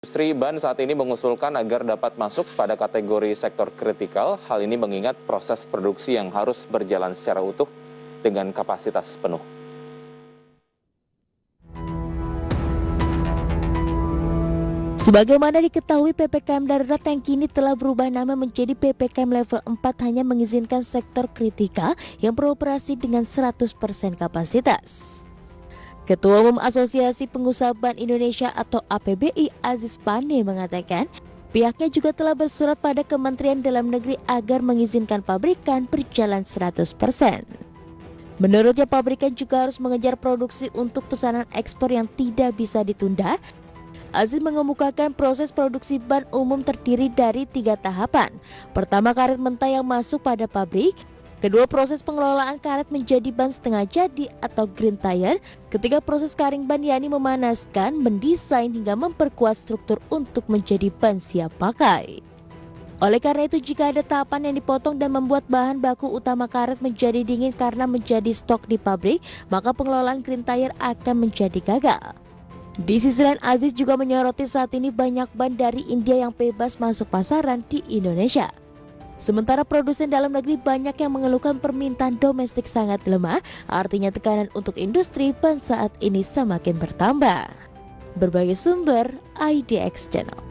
Industri ban saat ini mengusulkan agar dapat masuk pada kategori sektor kritikal. Hal ini mengingat proses produksi yang harus berjalan secara utuh dengan kapasitas penuh. Sebagaimana diketahui, PPKM darurat yang kini telah berubah nama menjadi PPKM level 4 hanya mengizinkan sektor kritikal yang beroperasi dengan 100% kapasitas. Ketua Umum Asosiasi Pengusaha Ban Indonesia atau APBI Aziz Pane mengatakan, pihaknya juga telah bersurat pada Kementerian Dalam Negeri agar mengizinkan pabrikan berjalan 100%. Menurutnya, pabrikan juga harus mengejar produksi untuk pesanan ekspor yang tidak bisa ditunda. Aziz mengemukakan proses produksi ban umum terdiri dari 3 tahapan. Pertama, karet mentah yang masuk pada pabrik. Kedua, proses pengelolaan karet menjadi ban setengah jadi atau green tire. Ketiga, proses karing ban yakni memanaskan, mendesain hingga memperkuat struktur untuk menjadi ban siap pakai. Oleh karena itu, jika ada tahapan yang dipotong dan membuat bahan baku utama karet menjadi dingin karena menjadi stok di pabrik, maka pengelolaan green tire akan menjadi gagal. Di sisi lain, Aziz juga menyoroti saat ini banyak ban dari India yang bebas masuk pasaran di Indonesia. Sementara produsen dalam negeri banyak yang mengeluhkan permintaan domestik sangat lemah, artinya tekanan untuk industri ban saat ini semakin bertambah. Berbagai sumber, IDX Channel.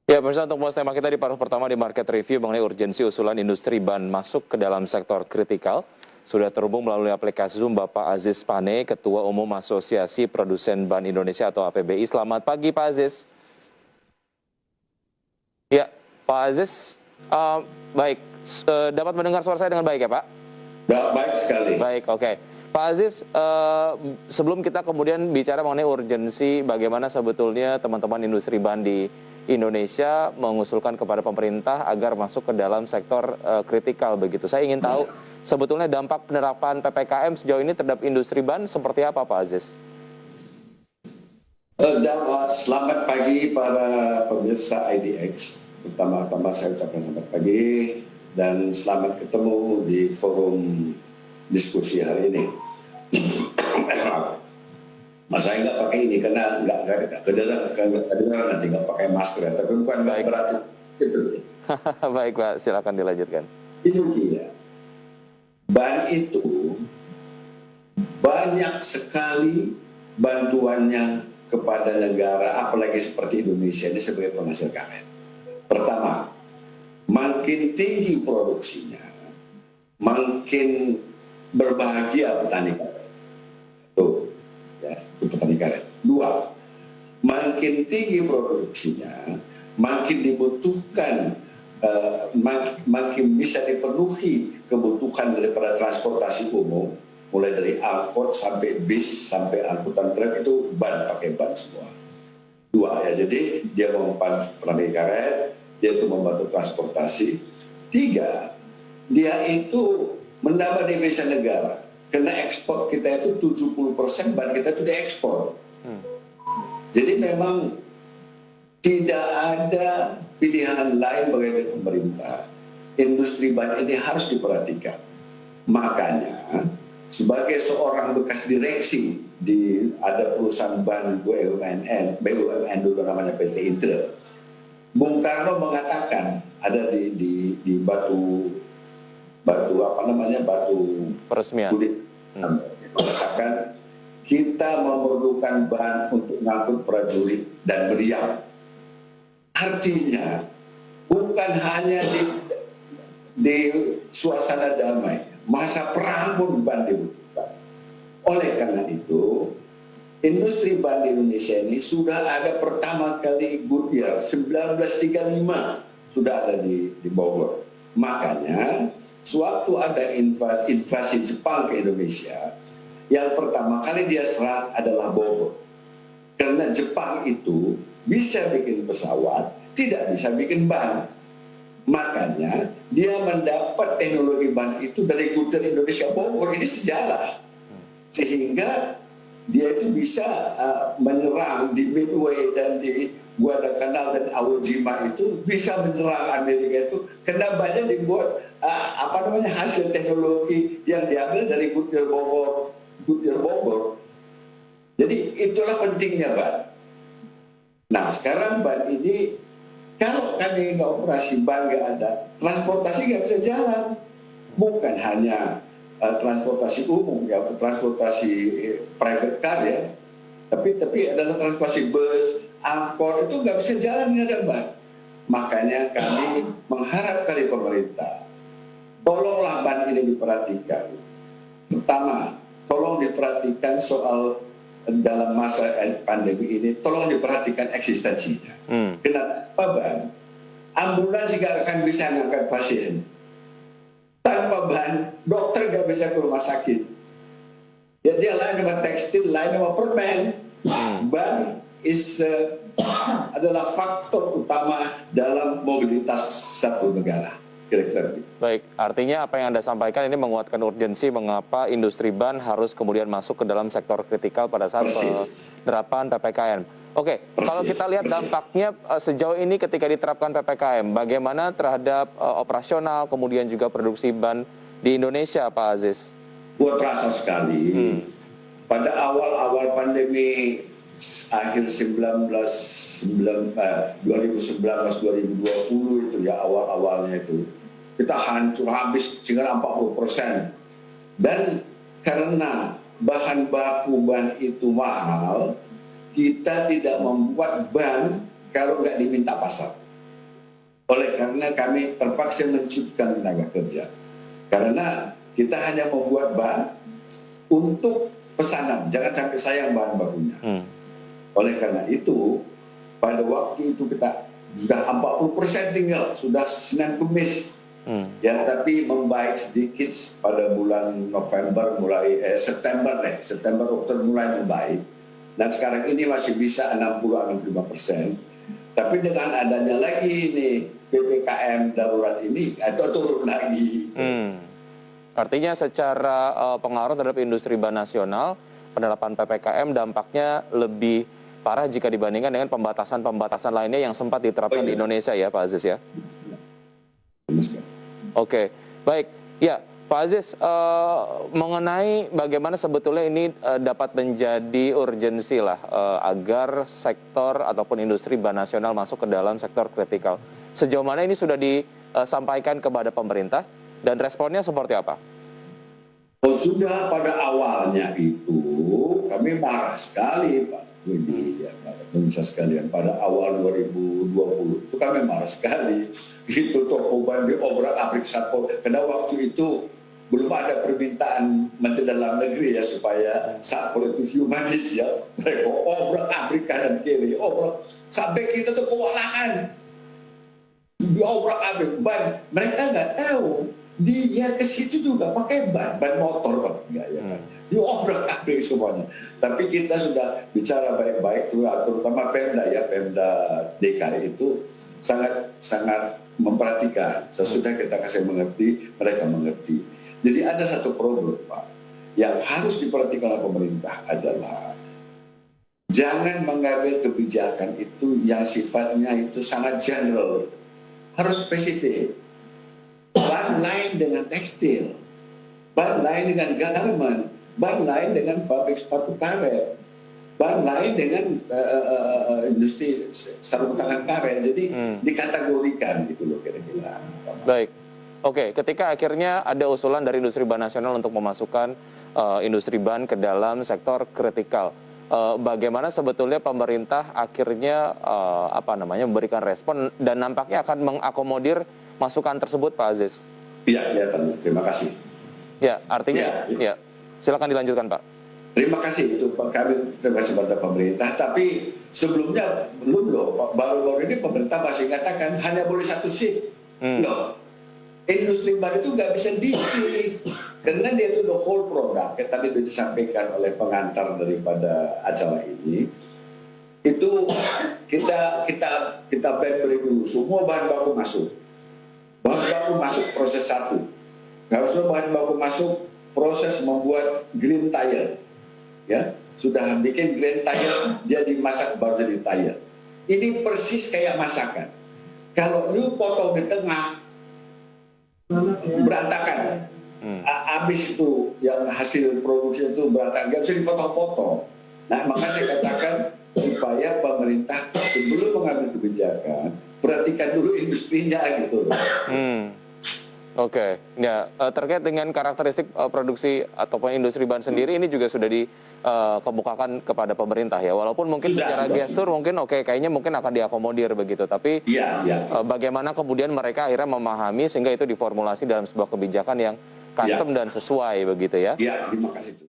Ya, pemirsa, untuk membahas tema kita di paruh pertama di Market Review mengenai urgensi usulan industri ban masuk ke dalam sektor kritikal. Sudah terhubung melalui aplikasi Zoom Bapak Aziz Pane, Ketua Umum Asosiasi Produsen Ban Indonesia atau APBI. Selamat pagi, Pak Aziz. Ya, Pak Aziz, baik. Dapat mendengar suara saya dengan baik ya, Pak? Ya, baik sekali. Baik, oke. Pak Aziz, sebelum kita kemudian bicara mengenai urgensi bagaimana sebetulnya teman-teman industri ban di Indonesia mengusulkan kepada pemerintah agar masuk ke dalam sektor kritikal begitu. Saya ingin tahu sebetulnya dampak penerapan PPKM sejauh ini terhadap industri ban seperti apa, Pak Aziz? Selamat pagi para pemirsa IDX. Pertama-tama saya ucapkan selamat pagi dan selamat ketemu di forum diskusi hari ini. Mas saya nggak pakai ini karena nggak kedengaran nanti nggak pakai masker, tapi bukan berarti itu. Baik, Pak, silakan dilanjutkan. Itu dia. Ban itu banyak sekali bantuannya kepada negara, apalagi seperti Indonesia ini sebagai penghasil karet. Pertama, makin tinggi produksinya, makin berbahagia petani karet. Itu petani karet. Dua, makin tinggi produksinya, makin dibutuhkan, makin bisa dipenuhi kebutuhan daripada transportasi umum, mulai dari angkot sampai bis sampai angkutan truk itu ban, pakai ban semua. Dua ya, jadi dia membantu petani karet, dia itu membantu transportasi. Tiga, dia itu menambah devisa negara. Karena ekspor kita itu 70% ban kita itu diekspor. Jadi memang tidak ada pilihan lain bagi pemerintah. Industri ban ini harus diperhatikan. Makanya sebagai seorang bekas direksi di ada perusahaan ban BUMN dulu namanya PT Intel, Bung Karno mengatakan ada di batu peresmian. Mengatakan kita memerlukan ban untuk mengangkut prajurit dan meriam. Artinya bukan hanya di suasana damai, masa perang pun ban dibutuhkan. Oleh karena itu, industri ban di Indonesia ini sudah ada pertama kali Goodyear 1935 sudah ada di Bogor. Makanya sewaktu ada invasi Jepang ke Indonesia, yang pertama kali dia serang adalah Bogor. Karena Jepang itu bisa bikin pesawat, tidak bisa bikin ban. Makanya dia mendapat teknologi ban itu dari Goodyear Indonesia Bogor, ini sejarah. Sehingga dia itu bisa menyerang di Midway dan di Guadalcanal dan Iwo Jima itu bisa menyerang Amerika itu karena banyak dibuat hasil teknologi yang diambil dari Goodyear Bogor butir Bogor. Jadi itulah pentingnya ban. Nah sekarang ban ini, kalau kami nggak operasi, ban nggak ada, transportasi nggak bisa jalan. Bukan hanya transportasi umum, ya, transportasi private car ya, tapi adalah transportasi bus, angkot, itu nggak bisa jalan nggak ada ban. Makanya kami mengharap kali pemerintah, tolonglah ban ini diperhatikan. Pertama, tolong diperhatikan soal dalam masa pandemi ini, tolong diperhatikan eksistensinya. Kenapa ban? Ambulans nggak akan bisa ngangkat pasien. Tanpa ban, dokter nggak bisa ke rumah sakit. Ya dia lain sama tekstil, lain sama permen. Ban adalah faktor utama dalam mobilitas satu negara. Kira-kira. Baik, artinya apa yang Anda sampaikan ini menguatkan urgensi mengapa industri ban harus kemudian masuk ke dalam sektor kritikal pada saat penerapan PPKM. Oke, kalau kita lihat dampaknya sejauh ini ketika diterapkan PPKM, bagaimana terhadap operasional kemudian juga produksi ban di Indonesia, Pak Aziz? Buat terasa sekali. Pada awal-awal pandemi akhir 2019-2020 itu ya, awal-awalnya itu kita hancur habis sekitar 40%. Dan karena bahan baku ban itu mahal, kita tidak membuat ban kalau nggak diminta pasar. Oleh karena kami terpaksa menciptakan tenaga kerja. Karena kita hanya membuat ban untuk pesanan, jangan sampai sayang bahan bakunya. Oleh karena itu, pada waktu itu kita sudah 40% tinggal, sudah Senin Kemis. Ya, tapi membaik sedikit pada bulan November, September Oktober mulai membaik. Dan sekarang ini masih bisa 60-65%. Tapi dengan adanya lagi ini PPKM darurat ini, atau turun lagi. Artinya secara pengaruh terhadap industri ban nasional, penerapan PPKM dampaknya lebih parah jika dibandingkan dengan pembatasan-pembatasan lainnya yang sempat diterapkan di Indonesia ya, Pak Aziz ya? Oke, baik. Ya, Pak Aziz, mengenai bagaimana sebetulnya ini dapat menjadi urgensi lah agar sektor ataupun industri ban nasional masuk ke dalam sektor kritikal. Sejauh mana ini sudah disampaikan kepada pemerintah dan responnya seperti apa? Oh, sudah pada awalnya itu kami marah sekali Pak Widi, ya, Pak pemirsa sekalian. Pada awal 2020 itu kami marah sekali. Itu toko ban diobrak-abrik Satpol. Karena waktu itu belum ada permintaan Menteri Dalam Negeri ya supaya Satpol itu humanis ya. Mereka obrak-abrik kanan kiri, obrak sampai kita tuh kewalahan. Diobrak-abrik ban. Mereka nggak tahu. Dia ke situ juga pakai ban motor Pak, enggak ya kan. Diobrak-abrik semuanya. Tapi kita sudah bicara baik-baik, terutama Pemda ya, Pemda DKI itu sangat memperhatikan. Sesudah kita kasih mengerti, mereka mengerti. Jadi ada satu problem Pak, yang harus diperhatikan oleh pemerintah adalah jangan mengambil kebijakan itu yang sifatnya itu sangat general, harus spesifik. Ban lain dengan tekstil, ban lain dengan garment, ban lain dengan pabrik sepatu karet, ban lain dengan industri sarung tangan karet. Jadi dikategorikan gitu loh kira-kira. Baik, oke. Ketika akhirnya ada usulan dari industri ban nasional untuk memasukkan industri ban ke dalam sektor kritikal, bagaimana sebetulnya pemerintah akhirnya memberikan respon dan nampaknya akan mengakomodir masukan tersebut, Pak Aziz? Iya, kelihatan. Terima kasih. Ya, artinya, ya, silakan dilanjutkan, Pak. Terima kasih itu Pak, kami terima kasih pada pemerintah. Tapi sebelumnya belum loh, baru-baru ini pemerintah masih katakan hanya boleh satu shift. Loh, industri ban itu nggak bisa di-shift karena dia itu the whole product. Yang tadi sudah disampaikan oleh pengantar daripada acara ini. Itu kita beri dulu semua bahan baku masuk. Bahan baku masuk proses satu. Harusnya bahan baku masuk proses membuat green tire. Ya, sudah bikin green tire, dia dimasak baru jadi tire. Ini persis kayak masakan. Kalau lu potong di tengah, berantakan. Habis itu yang hasil produksi itu berantakan, nggak bisa dipotong-potong. Nah, maka saya katakan supaya pemerintah sebelum mengambil kebijakan perhatikan dulu industrinya gitu loh. Oke, ya terkait dengan karakteristik produksi ataupun industri ban sendiri ini juga sudah dikemukakan kepada pemerintah ya, walaupun mungkin secara gestur mungkin kayaknya mungkin akan diakomodir begitu, tapi bagaimana kemudian mereka akhirnya memahami sehingga itu diformulasi dalam sebuah kebijakan yang custom dan sesuai begitu ya? Iya, terima kasih.